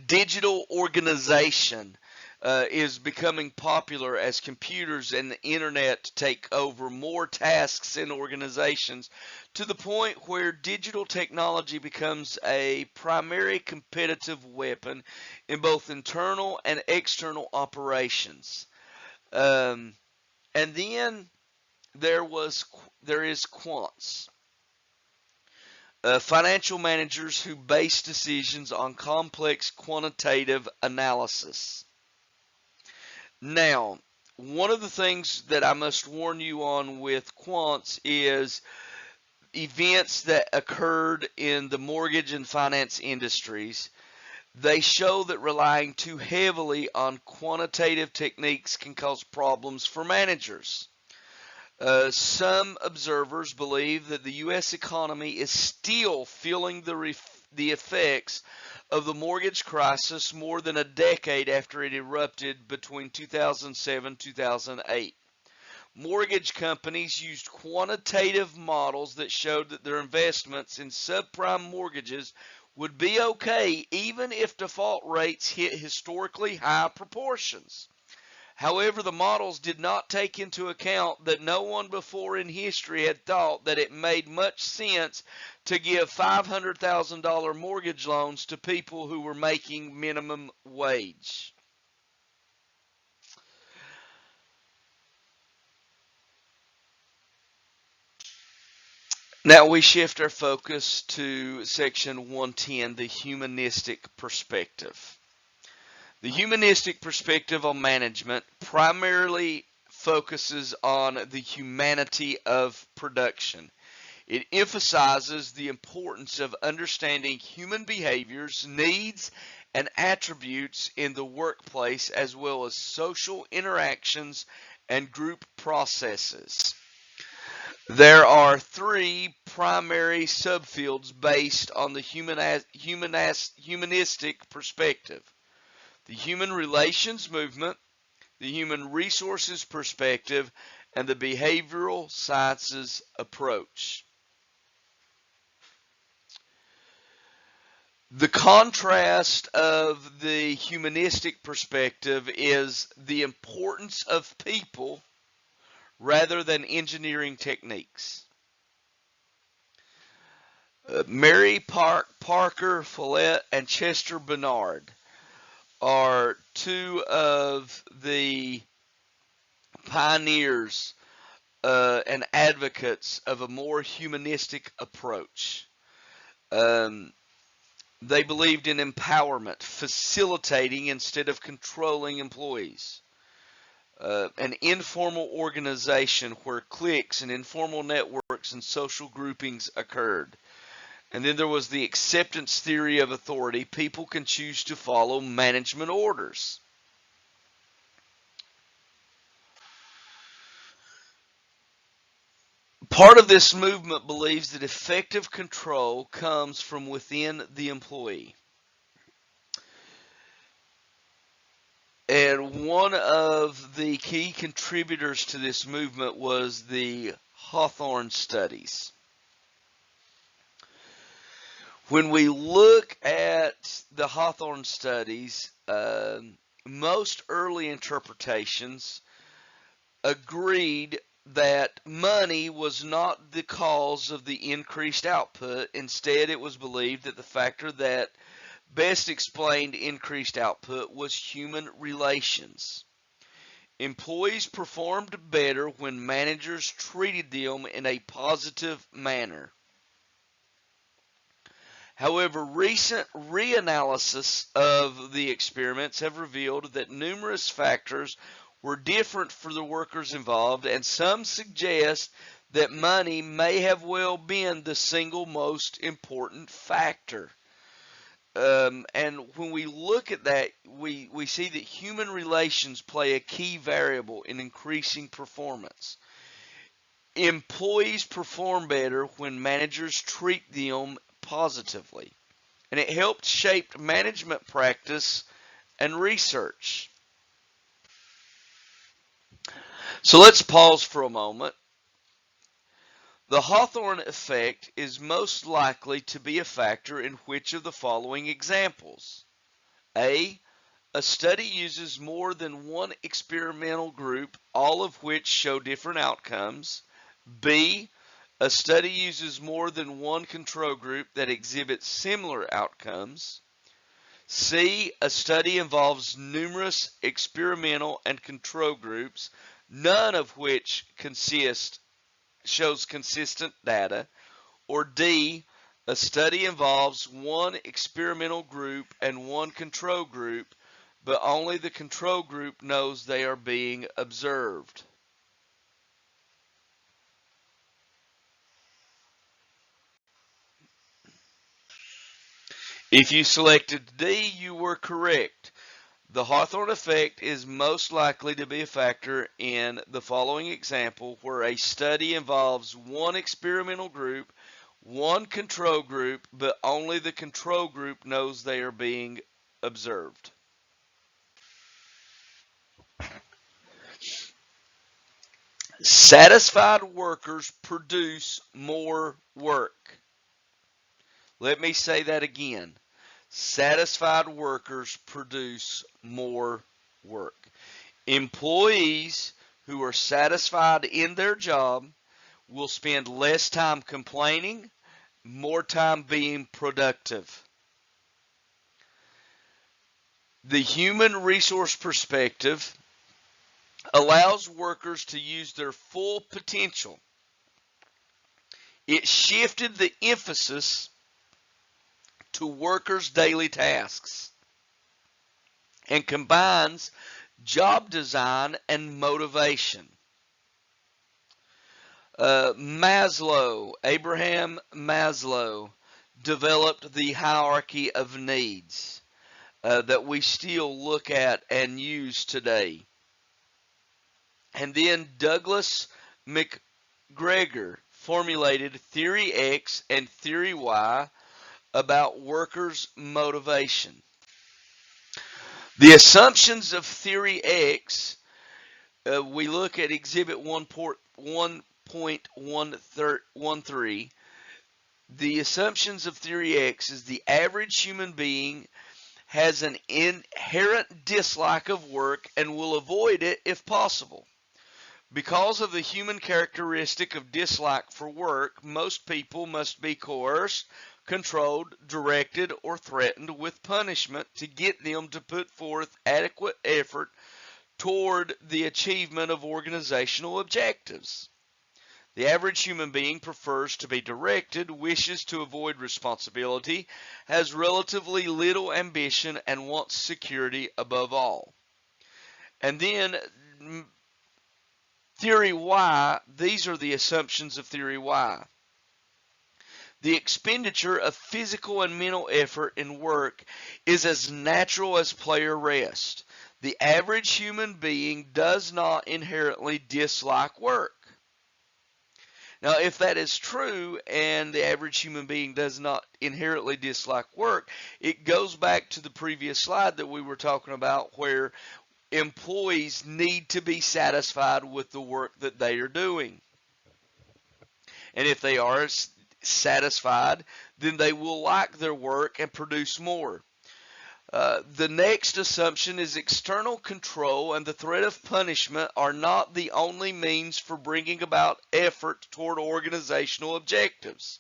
digital organization is becoming popular as computers and the internet take over more tasks in organizations, to the point where digital technology becomes a primary competitive weapon in both internal and external operations. Um, and then there is quants. Financial managers who base decisions on complex quantitative analysis. Now, one of the things that I must warn you on with quants is events that occurred in the mortgage and finance industries. They show that relying too heavily on quantitative techniques can cause problems for managers. Some observers believe that the U.S. economy is still feeling the effects of the mortgage crisis more than a decade after it erupted between 2007 and 2008. Mortgage companies used quantitative models that showed that their investments in subprime mortgages would be okay even if default rates hit historically high proportions. However, the models did not take into account that no one before in history had thought that it made much sense to give $500,000 mortgage loans to people who were making minimum wage. Now we shift our focus to section 110, the humanistic perspective. The humanistic perspective on management primarily focuses on the humanity of production. It emphasizes the importance of understanding human behaviors, needs, and attributes in the workplace, as well as social interactions and group processes. There are three primary subfields based on the humanistic perspective: the human relations movement, the human resources perspective, and the behavioral sciences approach. The contrast of the humanistic perspective is the importance of people rather than engineering techniques. Mary Parker Follett and Chester Bernard are two of the pioneers and advocates of a more humanistic approach. They believed in empowerment, facilitating instead of controlling employees. An informal organization where cliques and informal networks and social groupings occurred. And then there was the acceptance theory of authority. People can choose to follow management orders. Part of this movement believes that effective control comes from within the employee. And one of the key contributors to this movement was the Hawthorne studies. When we look at the Hawthorne studies, most early interpretations agreed that money was not the cause of the increased output. Instead, it was believed that the factor that best explained increased output was human relations. Employees performed better when managers treated them in a positive manner. However, recent reanalysis of the experiments have revealed that numerous factors were different for the workers involved, and some suggest that money may have well been the single most important factor. And when we look at that, we see that human relations play a key variable in increasing performance. Employees perform better when managers treat them positively, and it helped shape management practice and research. So let's pause for a moment. The Hawthorne effect is most likely to be a factor in which of the following examples? A. A study uses more than one experimental group, all of which show different outcomes. B. A study uses more than one control group that exhibits similar outcomes. C. A study involves numerous experimental and control groups, none of which shows consistent data. Or D. A study involves one experimental group and one control group, but only the control group knows they are being observed. If you selected D, you were correct. The Hawthorne effect is most likely to be a factor in the following example, where a study involves one experimental group, one control group, but only the control group knows they are being observed. Satisfied workers produce more work. Let me say that again. Satisfied workers produce more work. Employees who are satisfied in their job will spend less time complaining, more time being productive. The human resource perspective allows workers to use their full potential. It shifted the emphasis to workers' daily tasks and combines job design and motivation. Abraham Maslow, developed the hierarchy of needs that we still look at and use today. And then Douglas McGregor formulated Theory X and Theory Y about workers' motivation. The assumptions of Theory X, we look at Exhibit 1.13. The assumptions of Theory X is the average human being has an inherent dislike of work and will avoid it if possible. Because of the human characteristic of dislike for work, most people must be coerced, controlled, directed, or threatened with punishment to get them to put forth adequate effort toward the achievement of organizational objectives. The average human being prefers to be directed, wishes to avoid responsibility, has relatively little ambition, and wants security above all. And then Theory Y, these are the assumptions of Theory Y. The expenditure of physical and mental effort in work is as natural as play or rest. The average human being does not inherently dislike work. Now, if that is true and the average human being does not inherently dislike work, it goes back to the previous slide that we were talking about, where employees need to be satisfied with the work that they are doing. And if they are satisfied, then they will like their work and produce more. The next assumption is external control and the threat of punishment are not the only means for bringing about effort toward organizational objectives.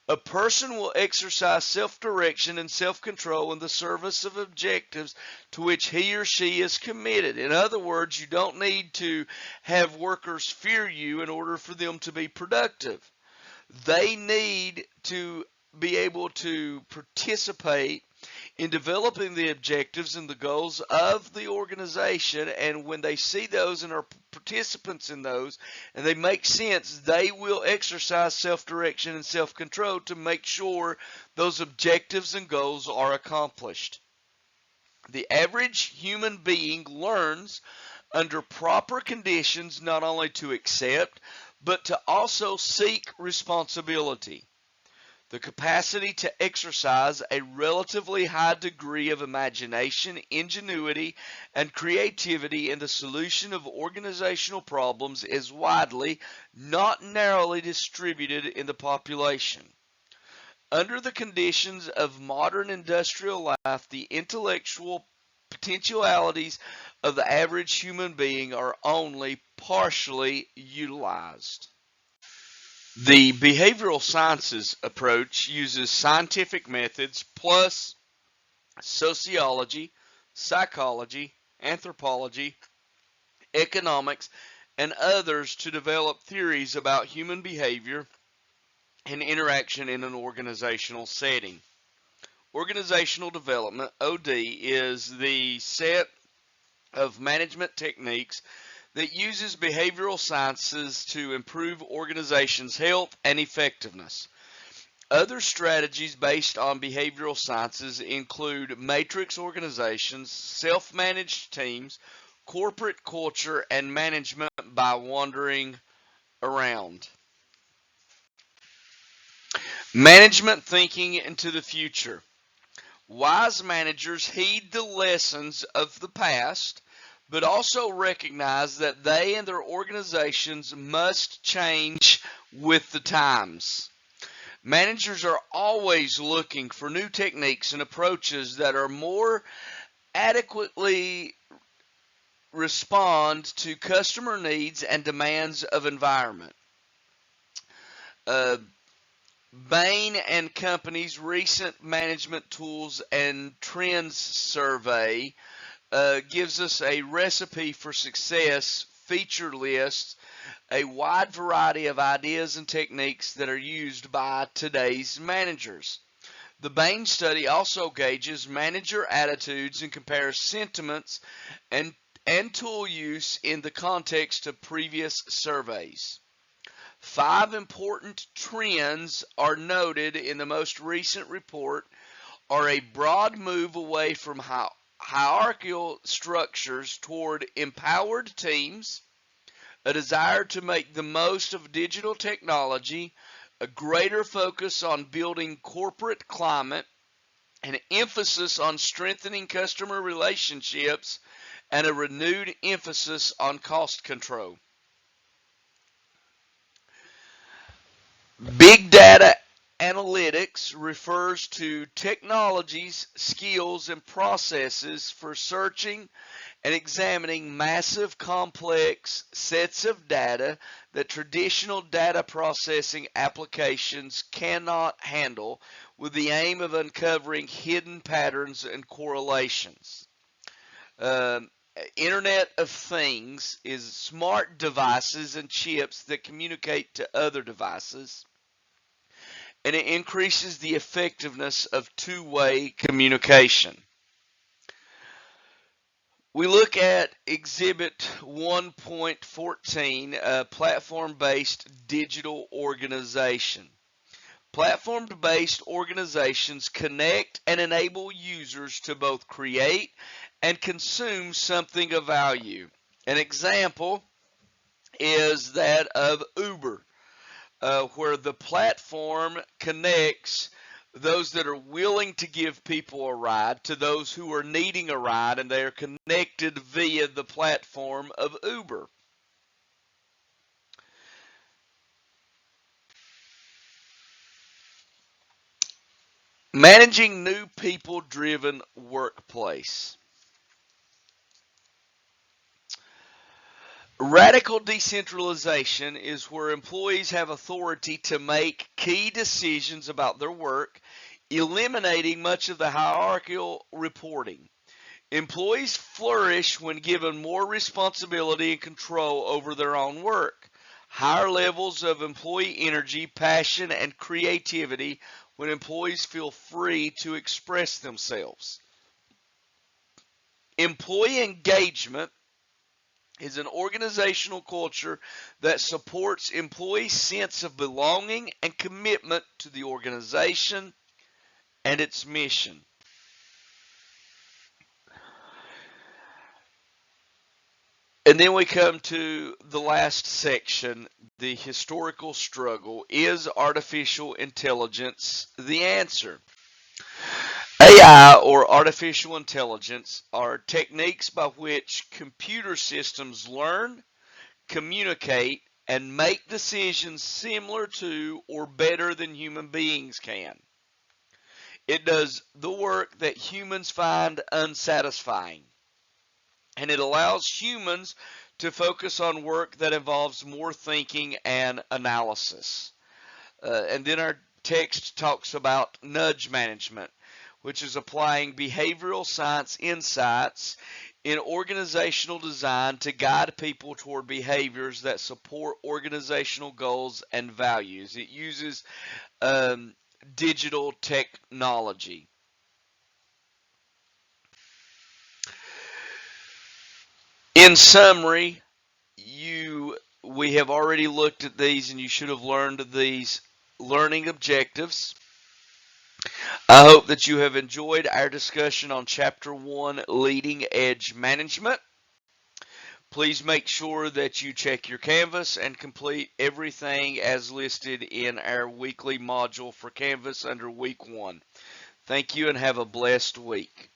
A person will exercise self-direction and self-control in the service of objectives to which he or she is committed. In other words, you don't need to have workers fear you in order for them to be productive. They need to be able to participate in developing the objectives and the goals of the organization, and when they see those and are participants in those and they make sense, they will exercise self-direction and self-control to make sure those objectives and goals are accomplished. The average human being learns under proper conditions not only to accept but to also seek responsibility. The capacity to exercise a relatively high degree of imagination, ingenuity, and creativity in the solution of organizational problems is widely, not narrowly distributed in the population. Under the conditions of modern industrial life, the intellectual potentialities of the average human being are only partially utilized. The behavioral sciences approach uses scientific methods plus sociology, psychology, anthropology, economics, and others to develop theories about human behavior and interaction in an organizational setting. Organizational development, OD, is the set of management techniques that uses behavioral sciences to improve organizations' health and effectiveness. Other strategies based on behavioral sciences include matrix organizations, self-managed teams, corporate culture, and management by wandering around. Management thinking into the future. Wise managers heed the lessons of the past, but also recognize that they and their organizations must change with the times. Managers are always looking for new techniques and approaches that are more adequately respond to customer needs and demands of environment. Bain and Company's recent management tools and trends survey gives us a recipe for success, feature lists, a wide variety of ideas and techniques that are used by today's managers. The Bain study also gauges manager attitudes and compares sentiments and tool use in the context of previous surveys. 5 important trends are noted in the most recent report are a broad move away from hierarchical structures toward empowered teams, a desire to make the most of digital technology, a greater focus on building corporate climate, an emphasis on strengthening customer relationships, and a renewed emphasis on cost control. Big data analytics refers to technologies, skills, and processes for searching and examining massive, complex sets of data that traditional data processing applications cannot handle, with the aim of uncovering hidden patterns and correlations. Internet of Things is smart devices and chips that communicate to other devices, and it increases the effectiveness of two-way communication. We look at Exhibit 1.14, platform-based digital organization. Platform-based organizations connect and enable users to both create and consume something of value. An example is that of Uber, where the platform connects those that are willing to give people a ride to those who are needing a ride, and they are connected via the platform of Uber. Managing new people-driven workplace. Radical decentralization is where employees have authority to make key decisions about their work, eliminating much of the hierarchical reporting. Employees flourish when given more responsibility and control over their own work. Higher levels of employee energy, passion, and creativity when employees feel free to express themselves. Employee engagement is an organizational culture that supports employees' sense of belonging and commitment to the organization and its mission. And then we come to the last section, the historical struggle. Is artificial intelligence the answer? AI, or artificial intelligence, are techniques by which computer systems learn, communicate, and make decisions similar to or better than human beings can. It does the work that humans find unsatisfying, and it allows humans to focus on work that involves more thinking and analysis. And then our text talks about nudge management, which is applying behavioral science insights in organizational design to guide people toward behaviors that support organizational goals and values. It uses digital technology. In summary, we have already looked at these, and you should have learned these learning objectives. I hope that you have enjoyed our discussion on Chapter 1, Leading Edge Management. Please make sure that you check your Canvas and complete everything as listed in our weekly module for Canvas under Week 1. Thank you and have a blessed week.